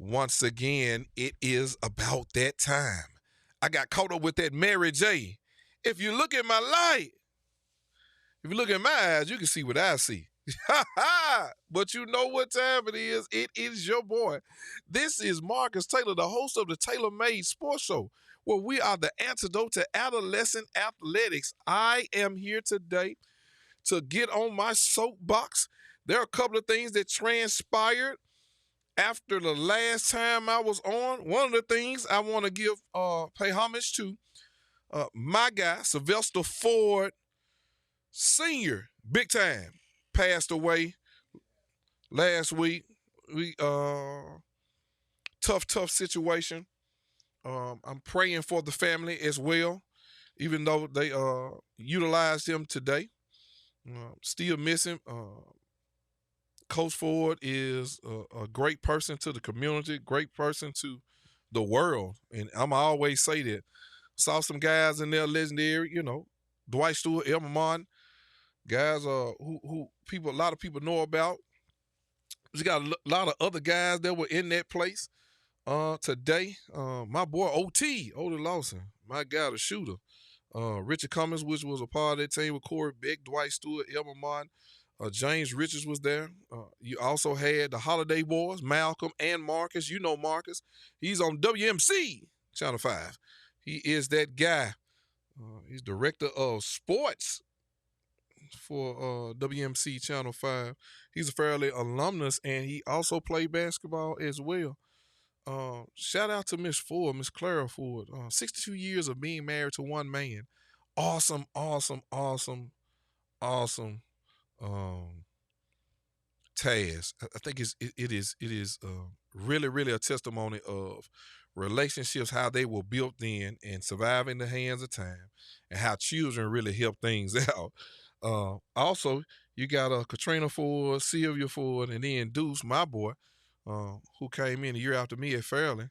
Once again, it is about that time. I got caught up with that Mary J. If you look at my light, if you look at my eyes, you can see what I see. Ha ha! But you know what time it is. It is your boy. This is Marcus Taylor, the host of the Taylor Made Sports Show, where we are the antidote to adolescent athletics. I am here today to get on my soapbox. There are a couple of things that transpired after the last time I was on. One of the things I want to pay homage to my guy, Sylvester Ford Sr., big time, passed away last week. We tough situation. I'm praying for the family as well, even though they utilized him today. Still missing. Coach Ford is a great person to the community, great person to the world, and I'm always say that. Saw some guys in there legendary, Dwight Stewart, Elmer Martin, guys who people a lot of people know about. We got a lot of other guys that were in that place today. My boy OT, Odie Lawson, my guy, the shooter. Richard Cummings, which was a part of that team with Corey Beck, Dwight Stewart, Elmer Martin. James Richards was there. You also had the Holiday Boys, Malcolm and Marcus. You know Marcus. He's on WMC Channel 5. He is that guy. He's director of sports for WMC Channel 5. He's a fairly alumnus, and he also played basketball as well. Shout out to Miss Ford, Miss Clara Ford. 62 years of being married to one man. Awesome, awesome, awesome, awesome task. I think it is really a testimony of relationships, how they were built in and surviving the hands of time, and how children really help things out. Also, you got Katrina Ford, Sylvia Ford, and then Deuce, my boy, who came in a year after me at Fairland,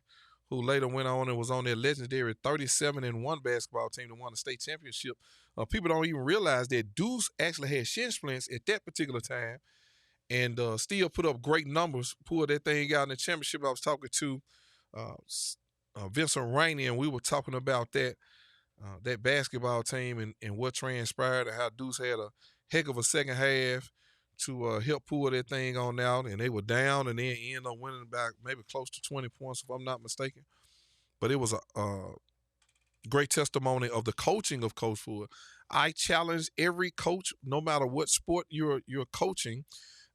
who later went on and was on their legendary 37-1 basketball team that won the state championship. People don't even realize that Deuce actually had shin splints at that particular time and still put up great numbers, pulled that thing out in the championship. I was talking to Vincent Rainey, and we were talking about that basketball team and what transpired and how Deuce had a heck of a second half to help pull that thing on out, and they were down and then ended up winning back maybe close to 20 points, if I'm not mistaken. But it was a great testimony of the coaching of Coach Ford. I challenge every coach, no matter what sport you're coaching,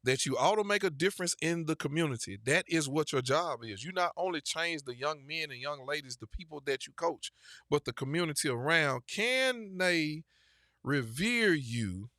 that you ought to make a difference in the community. That is what your job is. You not only change the young men and young ladies, the people that you coach, but the community around. Can they revere you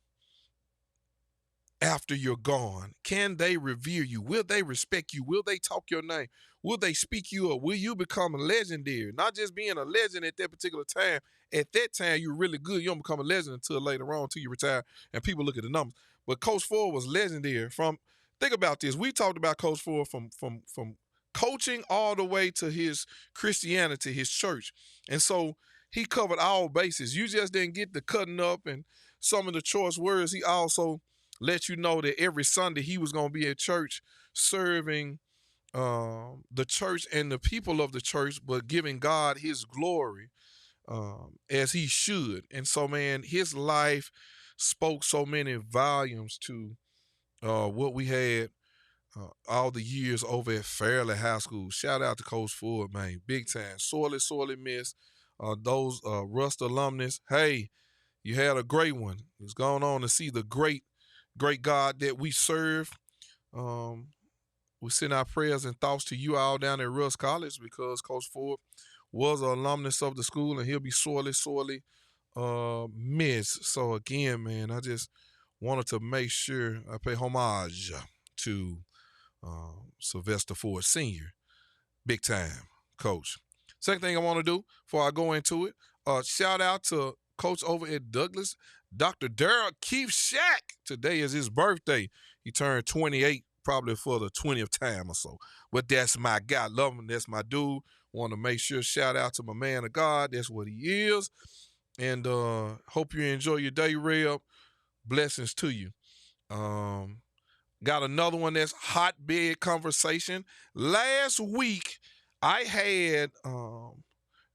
after you're gone? Can they revere you? Will they respect you? Will they talk your name? Will they speak you up? Will you become legendary? Not just being a legend at that particular time. At that time, you're really good. You don't become a legend until later on, until you retire, and people look at the numbers. But Coach Ford was legendary. Think about this. We talked about Coach Ford from coaching all the way to his Christianity, his church. And so he covered all bases. You just didn't get the cutting up and some of the choice words. He also let you know that every Sunday he was going to be at church serving the church and the people of the church, but giving God his glory as he should. And so, man, his life spoke so many volumes to what we had all the years over at Fairleigh High School. Shout out to Coach Ford, man. Big time. Sorely missed. Those Rust alumnus, hey, you had a great one. It's going on to see the great God that we serve. We send our prayers and thoughts to you all down at Rust College, because Coach Ford was an alumnus of the school, and he'll be sorely missed. So again, man, I just wanted to make sure I pay homage to Sylvester Ford Sr., big time coach. Second thing I want to do before I go into it, shout out to Coach over at Douglas, Dr. Daryl Keith Shack. Today is his birthday. He turned 28 probably for the 20th time or so. But that's my guy. Love him. That's my dude. Want to make sure, shout out to my man of God. That's what he is. And hope you enjoy your day, Reb. Blessings to you. Got Got another one that's hotbed conversation. Last week, I had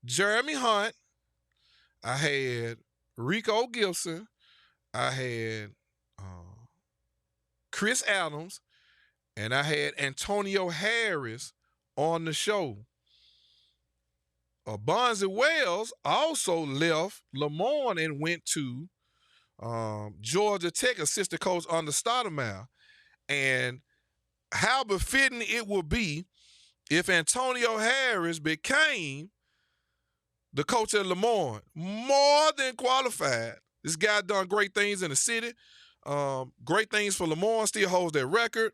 Jeremy Hunt. I had Rico Gibson. I had Chris Adams. And I had Antonio Harris on the show. Bonzi Wells also left Lemoyne and went to Georgia Tech, assistant coach under Stoudemire. And how befitting it would be if Antonio Harris became the coach at Lemoyne. More than qualified. This guy done great things in the city. Great things for Lemoyne, still holds that record.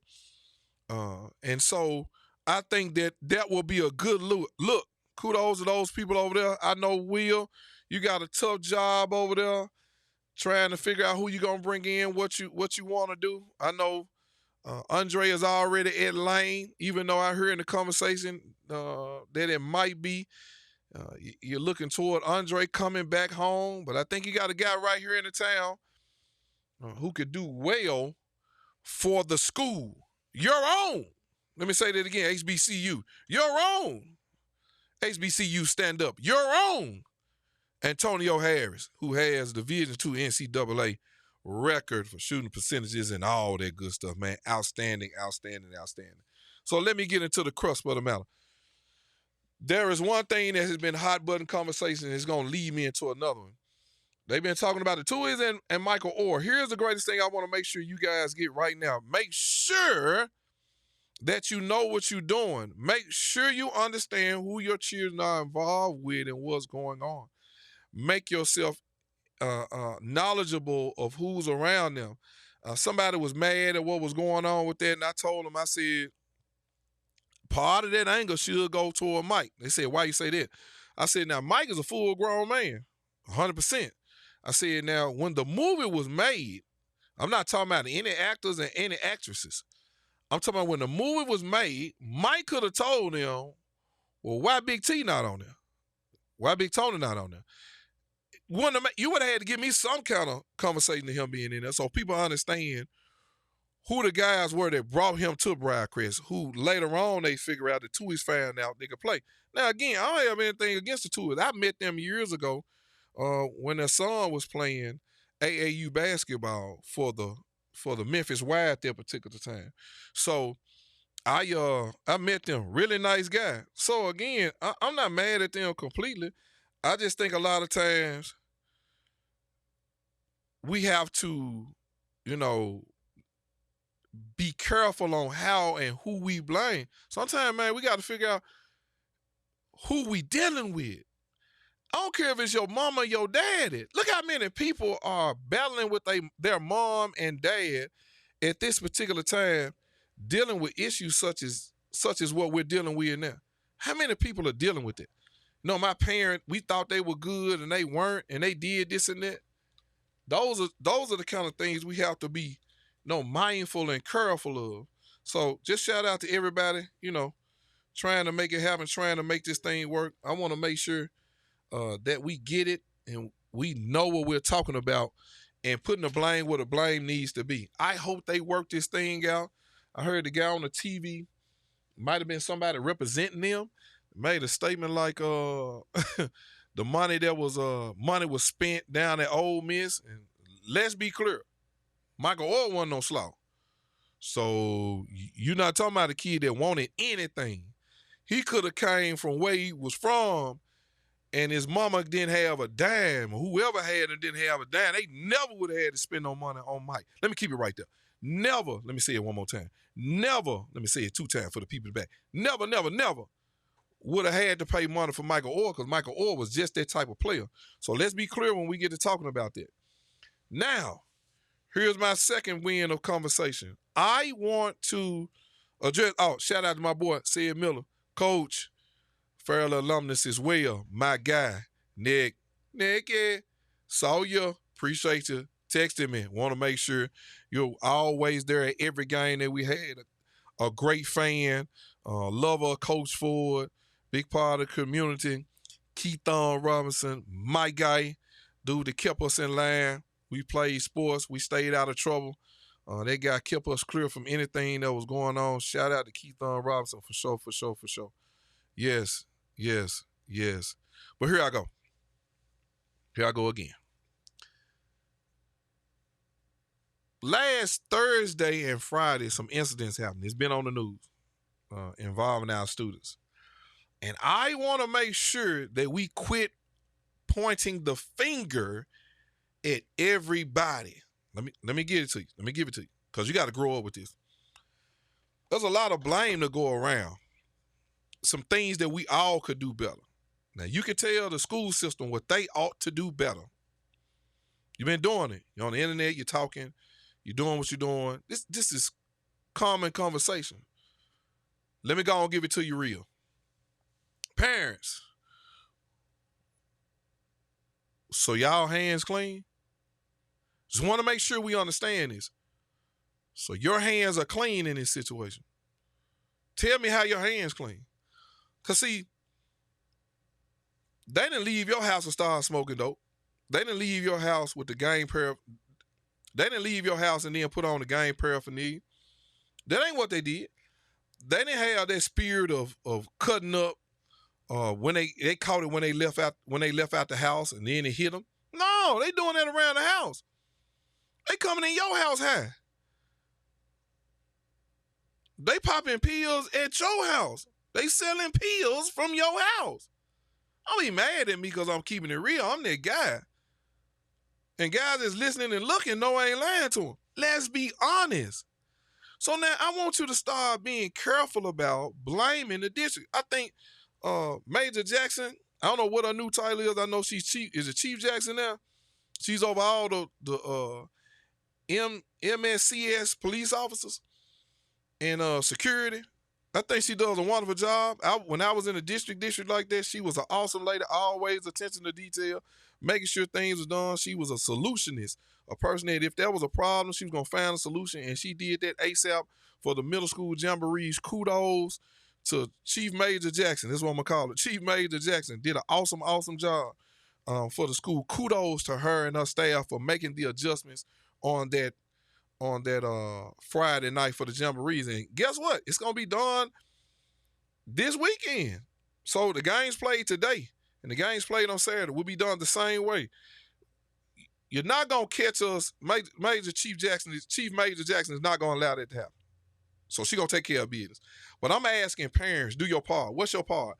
And so I think that will be a good look. Kudos to those people over there. I know, Will, you got a tough job over there trying to figure out who you're going to bring in, what you want to do. I know Andre is already at Lane, even though I heard in the conversation that it might be. You're looking toward Andre coming back home, but I think you got a guy right here in the town who could do well for the school. Your own. Let me say that again, HBCU. Your own. HBCU stand up. Your own. Antonio Harris, who has Division II NCAA record for shooting percentages and all that good stuff, man. Outstanding, outstanding, outstanding. So let me get into the crust of the matter. There is one thing that has been hot button conversation that's going to lead me into another one. They've been talking about the Tuohys and Michael Oher. Here's the greatest thing I want to make sure you guys get right now. Make sure that you know what you're doing. Make sure you understand who your children are involved with and what's going on. Make yourself knowledgeable of who's around them. Somebody was mad at what was going on with that, and I told them, I said, part of that anger should go toward Mike. They said, why you say that? I said, now, Mike is a full-grown man, 100%. I said, now, when the movie was made, I'm not talking about any actors and any actresses. I'm talking about when the movie was made, Mike could have told them, well, why Big T not on there? Why Big Tony not on there? You would have had to give me some kind of conversation to him being in there so people understand who the guys were that brought him to Briarcrest, who later on they figure out the Tuohys found out they could play. Now, again, I don't have anything against the Tuohys. I met them years ago when their son was playing AAU basketball for the Memphis Wild at that particular time. So I met them. Really nice guy. So, again, I'm not mad at them completely. I just think a lot of times we have to, be careful on how and who we blame. Sometimes, man, we got to figure out who we dealing with. I don't care if it's your mama or your daddy. Look how many people are battling with their mom and dad at this particular time, dealing with issues such as what we're dealing with now. How many people are dealing with it? My parent, we thought they were good and they weren't, and they did this and that. Those are the kind of things we have to be mindful and careful of. So just shout out to everybody, trying to make it happen, trying to make this thing work. I want to make sure that we get it and we know what we're talking about and putting the blame where the blame needs to be. I hope they work this thing out. I heard the guy on the TV, might have been somebody representing them, made a statement like the money was spent down at Ole Miss. And let's be clear, Michael Oher wasn't no slouch. So you're not talking about a kid that wanted anything. He could have came from where he was from, and his mama didn't have a dime. Whoever had it didn't have a dime. They never would have had to spend no money on Mike. Let me keep it right there. Never, let me say it one more time. Never, let me say it 2 times for the people in the back. Never, never, never would have had to pay money for Michael Oher because Michael Oher was just that type of player. So let's be clear when we get to talking about that. Now, here's my second win of conversation. I want to address, shout out to my boy, Sid Miller, coach, Fairleigh alumnus as well, my guy, Nick. Nicky, saw you, appreciate you, texted me, want to make sure you're always there at every game that we had. A great fan, lover of Coach Ford, big part of the community. Keithon Robinson, my guy, dude that kept us in line. We played sports. We stayed out of trouble. That guy kept us clear from anything that was going on. Shout out to Keith Robinson for sure, for sure, for sure. Yes, yes, yes. But here I go. Here I go again. Last Thursday and Friday, some incidents happened. It's been on the news involving our students. And I want to make sure that we quit pointing the finger at everybody. Let me get it to you. Let me give it to you. Because you got to grow up with this. There's a lot of blame to go around. Some things that we all could do better. Now, you can tell the school system what they ought to do better. You've been doing it. You're on the internet, you're talking, you're doing what you're doing. This is common conversation. Let me go and give it to you real. Parents, so y'all hands clean? Just want to make sure we understand this. So your hands are clean in this situation. Tell me how your hands clean. Because see, they didn't leave your house and start smoking dope. They didn't leave your house with the gang They didn't leave your house and then put on the gang paraphernalia. That ain't what they did. They didn't have that spirit of cutting up when they caught it when they left out the house and then it hit them. No, they doing that around the house. They coming in your house high. They popping pills at your house. They selling pills from your house. Don't be mad at me because I'm keeping it real. I'm that guy. And guys that's listening and looking know I ain't lying to them. Let's be honest. So now I want you to start being careful about blaming the district. I think Major Jackson, I don't know what her new title is. I know she's Chief. Is it Chief Jackson now? She's over all the MSCS police officers and security. I think she does a wonderful job. When I was in a district like that, she was an awesome lady, always attention to detail, making sure things was done. She was a solutionist, a person that if there was a problem, she was going to find a solution, and she did that ASAP for the middle school jamborees. Kudos to Chief Major Jackson. That's what I'm going to call it. Chief Major Jackson did an awesome, awesome job for the school. Kudos to her and her staff for making the adjustments on that Friday night for the jamborees. And guess what? It's going to be done this weekend. So the games played today and the games played on Saturday will be done the same way. You're not going to catch us. Chief Major Jackson is not going to allow that to happen. So she's going to take care of business. But I'm asking parents, do your part. What's your part?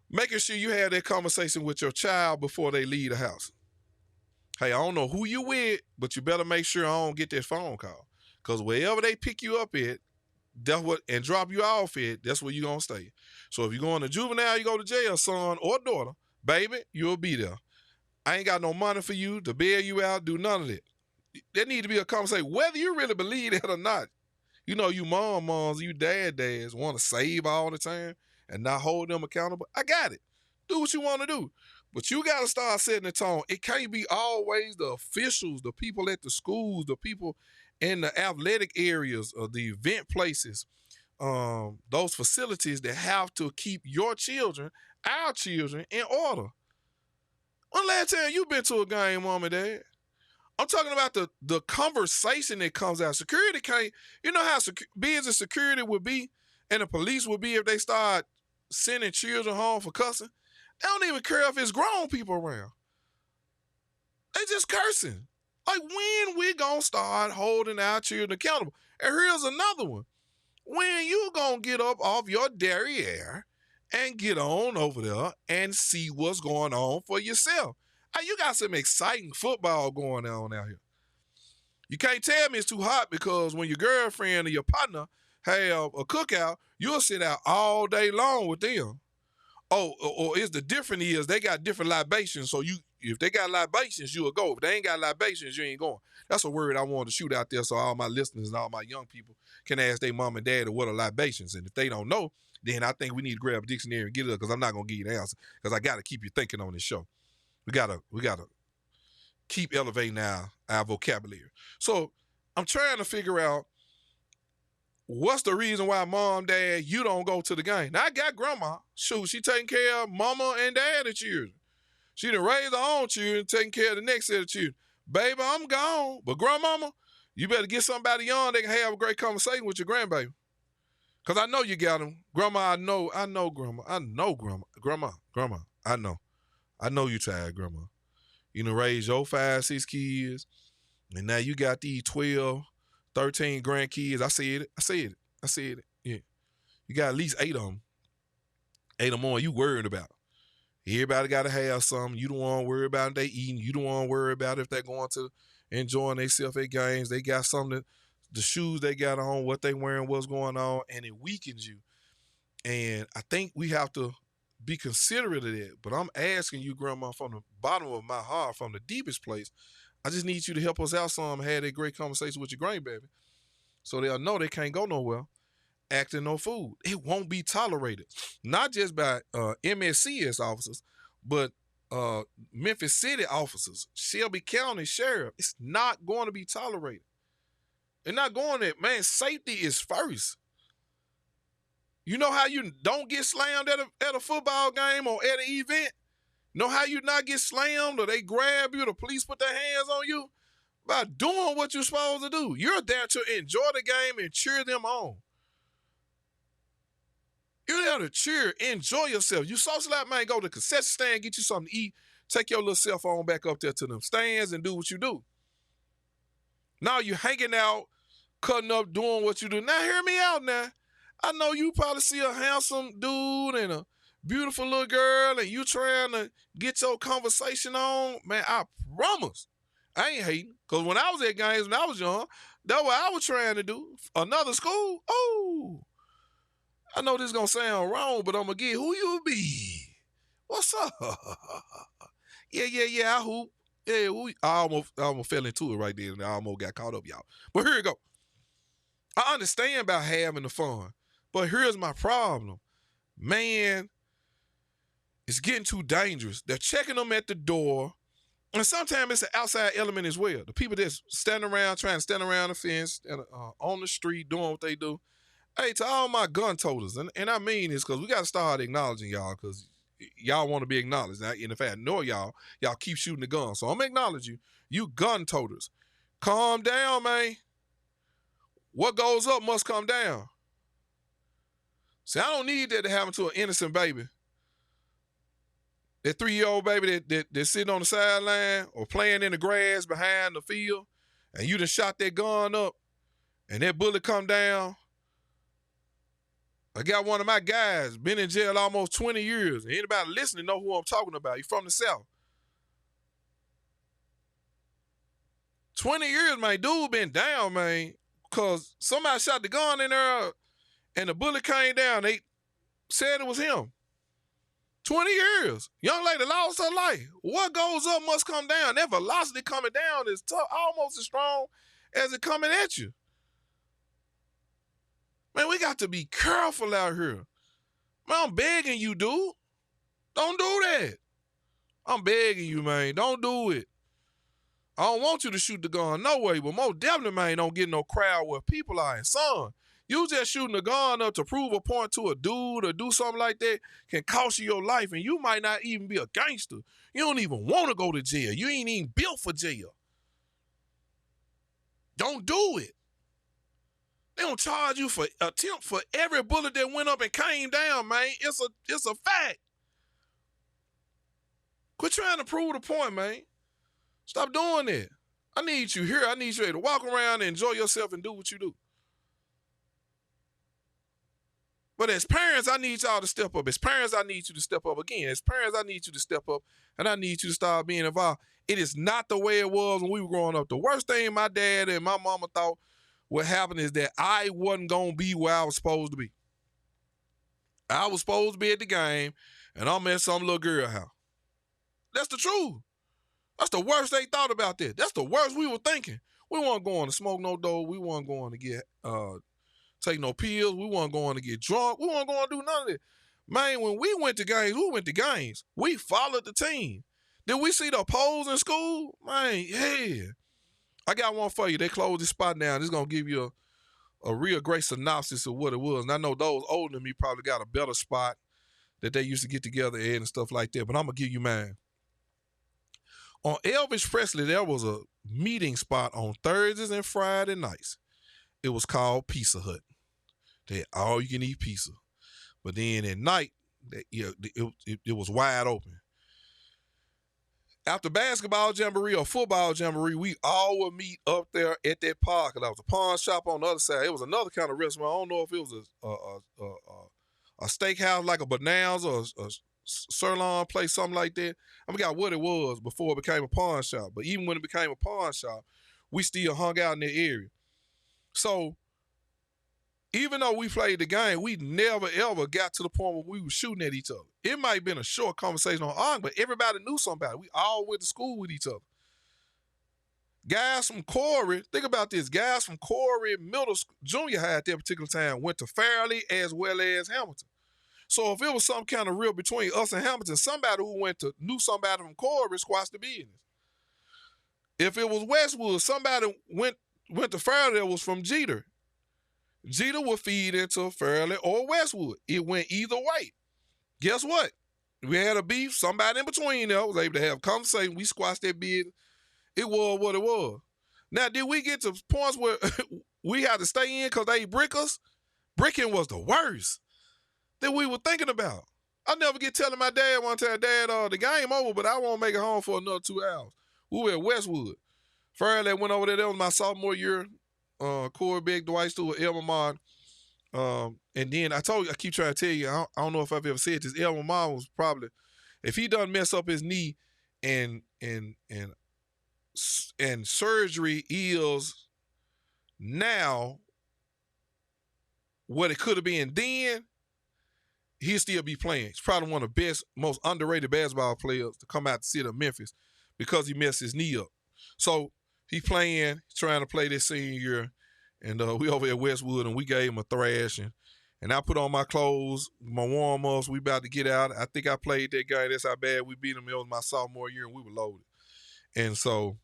Making sure you have that conversation with your child before they leave the house. Hey, I don't know who you with, but you better make sure I don't get that phone call. Because wherever they pick you up at, and drop you off at, that's where you're going to stay. So if you're going to juvenile, you go to jail, son or daughter, baby, you'll be there. I ain't got no money for you to bail you out, do none of that. There need to be a conversation, whether you really believe that or not. You know, you moms, you dads want to save all the time and not hold them accountable. I got it. Do what you want to do. But you got to start setting the tone. It can't be always the officials, the people at the schools, the people in the athletic areas or the event places, those facilities that have to keep your children, our children, in order. When last time you been to a game, mom and dad? I'm talking about the conversation that comes out. Security can't, you know how busy security would be and the police would be if they start sending children home for cussing? They don't even care if it's grown people around. They just cursing. Like, when we gonna start holding our children accountable? And here's another one. When you gonna get up off your derriere and get on over there and see what's going on for yourself? Hey, you got some exciting football going on out here. You can't tell me it's too hot because when your girlfriend or your partner have a cookout, you'll sit out all day long with them. Oh, or is the difference is they got different libations. So if they got libations, you'll go. If they ain't got libations, you ain't going. That's a word I wanted to shoot out there so all my listeners and all my young people can ask their mom and dad what are libations. And if they don't know, then I think we need to grab a dictionary and get it up because I'm not going to give you the answer because I got to keep you thinking on this show. We gotta keep elevating our vocabulary. So I'm trying to figure out what's the reason why mom, dad, you don't go to the game. Now I got grandma. Shoot, she taking care of mama and dad of children. She done raised her own children, taking care of the next set of children. Baby, I'm gone. But grandmama, You better get somebody young that can have a great conversation with your grandbaby. Because I know you got them. Grandma, I know, Grandma. Grandma, I know. I know you tired, Grandma. You know, raise your 5, 6 kids, and now you got these 12, 13 grandkids. I said it. Yeah. You got at least 8 of them. 8 or more you worried about. Everybody got to have something. You don't want to worry about if they eating. You don't want to worry about if they're going to enjoying themselves at games. They got something, the shoes they got on, what they wearing, what's going on, and it weakens you. And I think we have to be considerate of that. But I'm asking you, Grandma, from the bottom of my heart, from the deepest place, I just need you to help us out some, have that great conversation with your grandbaby so they'll know they can't go nowhere acting no fool. It won't be tolerated. Not just by MSCS officers, but Memphis City officers, Shelby County Sheriff. It's not going to be tolerated. They're not going there. Man, safety is first. You know how you don't get slammed at a football game or at an event? Know how you not get slammed or they grab you, the police put their hands on you? By doing what you're supposed to do. You're there to enjoy the game and cheer them on. You're there to cheer, enjoy yourself. You socialize, man, go to the concession stand, get you something to eat, take your little cell phone back up there to them stands and do what you do. Now you're hanging out, cutting up, doing what you do. Now hear me out now. I know you probably see a handsome dude and a beautiful little girl and you trying to get your conversation on. Man, I promise, I ain't hating. Because when I was at games when I was young, that's what I was trying to do. Another school, oh, I know this is going to sound wrong, but I'm going to get who you be. What's up? Yeah, I hoop. Yeah, I almost fell into it right there and I almost got caught up, y'all. But here we go. I understand about having the fun, but here's my problem. Man, it's getting too dangerous. They're checking them at the door, and sometimes it's an outside element as well. The people that's standing around, trying to stand around the fence, and on the street doing what they do. Hey, to all my gun toters, and I mean this because we got to start acknowledging y'all because y'all want to be acknowledged. Now, and if I know y'all keep shooting the gun. So I'm going to acknowledge you. You gun toters. Calm down, man. What goes up must come down. See, I don't need that to happen to an innocent baby. That 3-year-old baby that's sitting on the sideline or playing in the grass behind the field, and you done shot that gun up, and that bullet come down. I got one of my guys, been in jail almost 20 years. Anybody listening know who I'm talking about. He's from the South. 20 years, man. Dude been down, man, because somebody shot the gun in there and the bullet came down. They said it was him. 20 years. Young lady lost her life. What goes up must come down. That velocity coming down is almost as strong as it coming at you. Man, we got to be careful out here. Man, I'm begging you, dude. Don't do that. I'm begging you, man. Don't do it. I don't want you to shoot the gun, no way, but most definitely, man, don't get no crowd where people are. And son, you just shooting the gun up to prove a point to a dude or do something like that can cost you your life, and you might not even be a gangster. You don't even want to go to jail. You ain't even built for jail. Don't do it. They don't charge you for attempt for every bullet that went up and came down, man. It's a fact. Quit trying to prove the point, man. Stop doing that. I need you here. I need you to walk around and enjoy yourself and do what you do. But as parents, I need y'all to step up. As parents, I need you to step up again. As parents, I need you to step up, and I need you to start being involved. It is not the way it was when we were growing up. The worst thing my dad and my mama thought what happened is that I wasn't going to be where I was supposed to be. I was supposed to be at the game, and I'm at some little girl house. That's the truth. That's the worst they thought about that. That's the worst we were thinking. We weren't going to smoke no dope. We weren't going to get take no pills. We weren't going to get drunk. We weren't going to do none of that. Man, when we went to games. We followed the team. Did we see the polls in school? Man, yeah. I got one for you. They closed this spot down. This is going to give you a real great synopsis of what it was. And I know those older than me probably got a better spot that they used to get together in and stuff like that. But I'm going to give you mine. On Elvis Presley, there was a meeting spot on Thursdays and Friday nights. It was called Pizza Hut. They had all you can eat pizza. But then at night, it was wide open. After basketball jamboree or football jamboree, we all would meet up there at that park. There was a pawn shop on the other side. It was another kind of restaurant. I don't know if it was a steakhouse like a Bonanza or a sirloin place, something like that. I forgot what it was before it became a pawn shop. But even when it became a pawn shop, we still hung out in that area. So even though we played the game, we never ever got to the point where we were shooting at each other. It might have been a short conversation on arm, but everybody knew somebody. We all went to school with each other. Guys from Corey, think about this. Guys from Corey Middle School, Junior High at that particular time went to Fairleigh as well as Hamilton. So if it was some kind of real between us and Hamilton, somebody who knew somebody from Corey squashed the business. If it was Westwood, somebody went to Fairleigh that was from Jeter. Jeter would feed into Fairleigh or Westwood. It went either way. Guess what? We had a beef. Somebody in between there was able to have a conversation. We squashed that bid. It was what it was. Now, did we get to points where we had to stay in because they brick us? Bricking was the worst that we were thinking about. I never get telling my dad one time, Dad, the game over, but I won't make it home for another 2 hours. We were at Westwood. Fairleigh went over there. That was my sophomore year. Corey Beck, Dwight Stewart, Elmer Mond. And then I keep trying to tell you, I don't know if I've ever said this. Elmer Mond was probably, if he done mess up his knee and surgery is now what it could have been then, he'll still be playing. He's probably one of the best, most underrated basketball players to come out the city of Memphis because he messed his knee up. So he playing, trying to play this senior year, and we over at Westwood, and we gave him a thrashing. And I put on my clothes, my warm-ups. We about to get out. I think I played that guy. That's how bad we beat him. It was my sophomore year, and we were loaded. And so,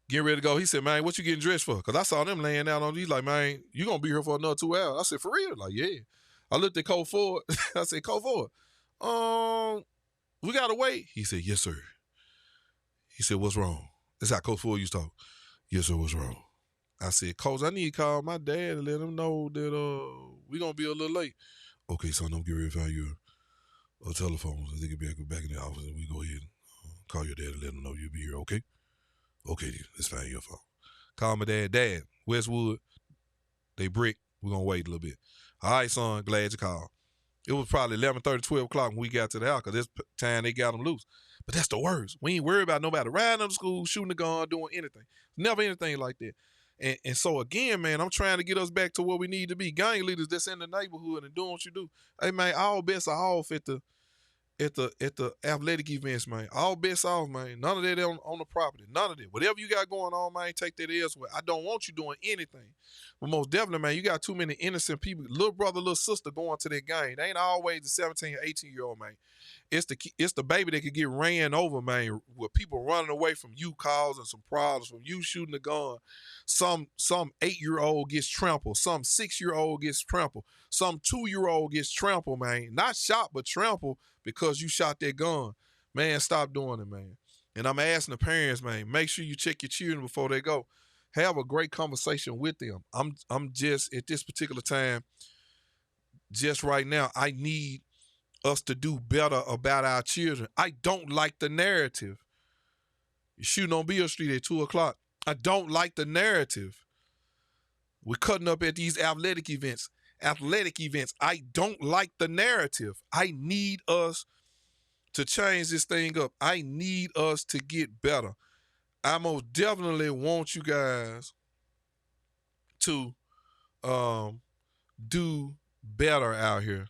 getting ready to go, he said, man, what you getting dressed for? Because I saw them laying out on these, like, man, you going to be here for another 2 hours. I said, for real? Like, yeah. I looked at Coach Ford. I said, Coach Ford, we got to wait. He said, yes, sir. He said, what's wrong? That's how Coach Ford used to talk. Yes, sir, what's wrong? I said, Coach, I need to call my dad and let him know that we going to be a little late. Okay, son, I'm getting ready to find you a telephone so they can be back in the office, and we go ahead and call your dad and let him know you'll be here, okay? Okay, then, let's find your phone. Call my dad. Dad, Westwood, they brick. We're going to wait a little bit. All right, son, glad you called. It was probably 11:30, 12 o'clock when we got to the house because this time they got them loose. But that's the worst. We ain't worried about nobody riding up to school, shooting a gun, doing anything. Never anything like that. And so, again, man, I'm trying to get us back to where we need to be. Gang leaders that's in the neighborhood and doing what you do. Hey, man, all bets are off at the athletic events, man. All bets off, man. None of that on the property. None of that. Whatever you got going on, man, take that elsewhere. I don't want you doing anything. But most definitely, man, you got too many innocent people, little brother, little sister going to that game. They ain't always the 17, 18-year-old, man. It's the baby that could get ran over, man, with people running away from you causing some problems, from you shooting a gun. Some 8-year-old gets trampled. Some 6-year-old gets trampled. Some 2-year-old gets trampled, man. Not shot, but trampled because you shot that gun. Man, stop doing it, man. And I'm asking the parents, man, make sure you check your children before they go. Have a great conversation with them. I'm just, at this particular time, just right now, I need us to do better about our children. I don't like the narrative. You're shooting on Beale Street at 2 o'clock. I don't like the narrative. We're cutting up at these athletic events. I don't like the narrative. I need us to change this thing up. I need us to get better. I most definitely want you guys to do better out here.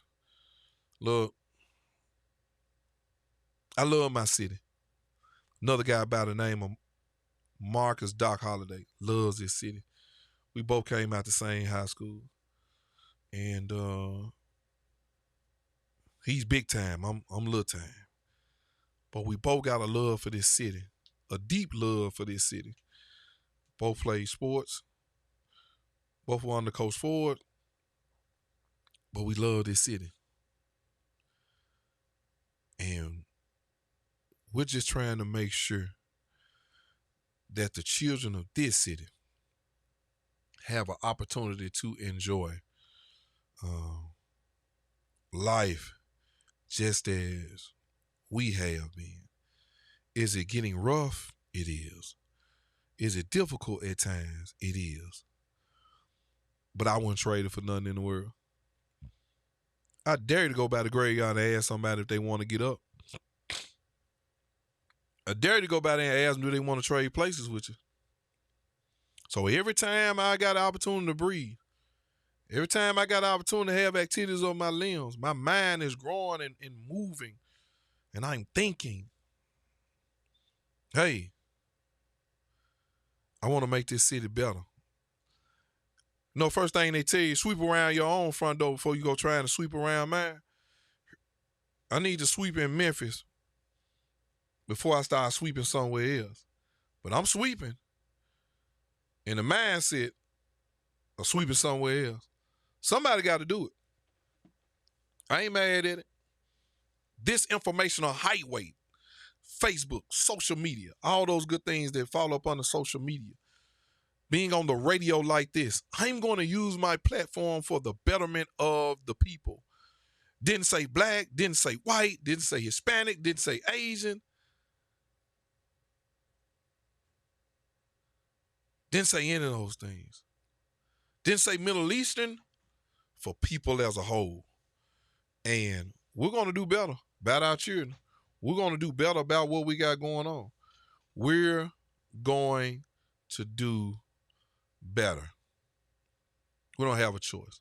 Look, I love my city. Another guy by the name of Marcus Doc Holliday loves this city. We both came out the same high school. And he's big time. I'm little time. But we both got a love for this city. A deep love for this city. Both played sports. Both were under Coach Ford. But we love this city. And We're just trying to make sure that the children of this city have an opportunity to enjoy life just as we have been. Is it getting rough? It is. Is it difficult at times? It is. But I wouldn't trade it for nothing in the world. I dare you to go by the graveyard and ask somebody if they want to get up. I dare you to go by there and ask them, do they want to trade places with you? So every time I got an opportunity to breathe, every time I got an opportunity to have activities on my limbs, my mind is growing and moving, and I'm thinking, hey, I want to make this city better. You know, first thing they tell you, sweep around your own front door before you go trying to sweep around mine. I need to sweep in Memphis before I start sweeping somewhere else. But I'm sweeping in the mindset of sweeping somewhere else. Somebody got to do it. I ain't mad at it. This informational highway, Facebook, social media, all those good things that fall up on the social media, being on the radio like this, I'm going to use my platform for the betterment of the people. Didn't say black, didn't say white, didn't say Hispanic, didn't say Asian. Didn't say any of those things. Didn't say Middle Eastern, for people as a whole. And we're going to do better about our children. We're going to do better about what we got going on. We're going to do better. We don't have a choice.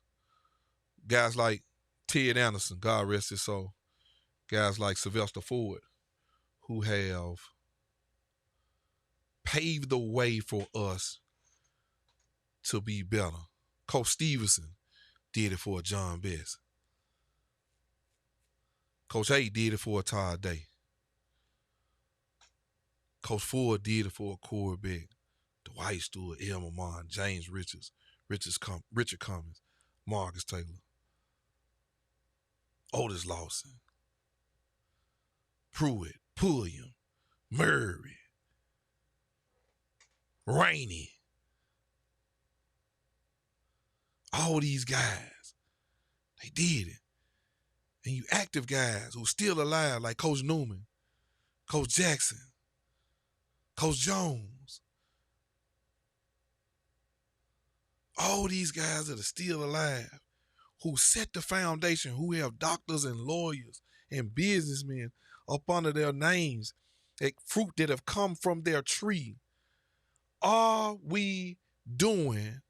Guys like Ted Anderson, God rest his soul. Guys like Sylvester Ford, who have paved the way for us to be better. Coach Stevenson did it for John Best. Coach A did it for Todd Day. Coach Ford did it for Corey Beck, Dwight Stewart, Elmer Mon, James Richard Cummings, Marcus Taylor, Otis Lawson, Pruitt, Pulliam, Murray, Rainey. All these guys, they did it. And you active guys who still alive like Coach Newman, Coach Jackson, Coach Jones. All these guys that are still alive, who set the foundation, who have doctors and lawyers and businessmen up under their names, that fruit that have come from their tree. Are we doing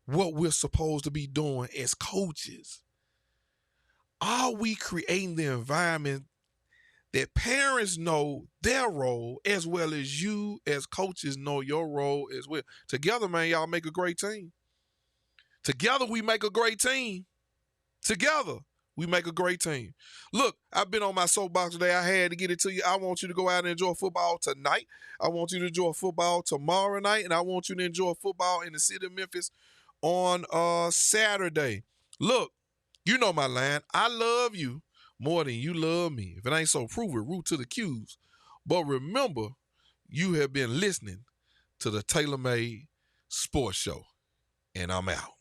what we're supposed to be doing as coaches? Are we creating the environment that parents know their role as well as you as coaches know your role as well? Together, man, y'all make a great team. Together, we make a great team. Together, we make a great team. Look, I've been on my soapbox today. I had to get it to you. I want you to go out and enjoy football tonight. I want you to enjoy football tomorrow night, and I want you to enjoy football in the city of Memphis on Saturday. Look, you know my line. I love you more than you love me. If it ain't so, prove it. Root to the Q's. But remember, you have been listening to the Taylor Made Sports Show, and I'm out.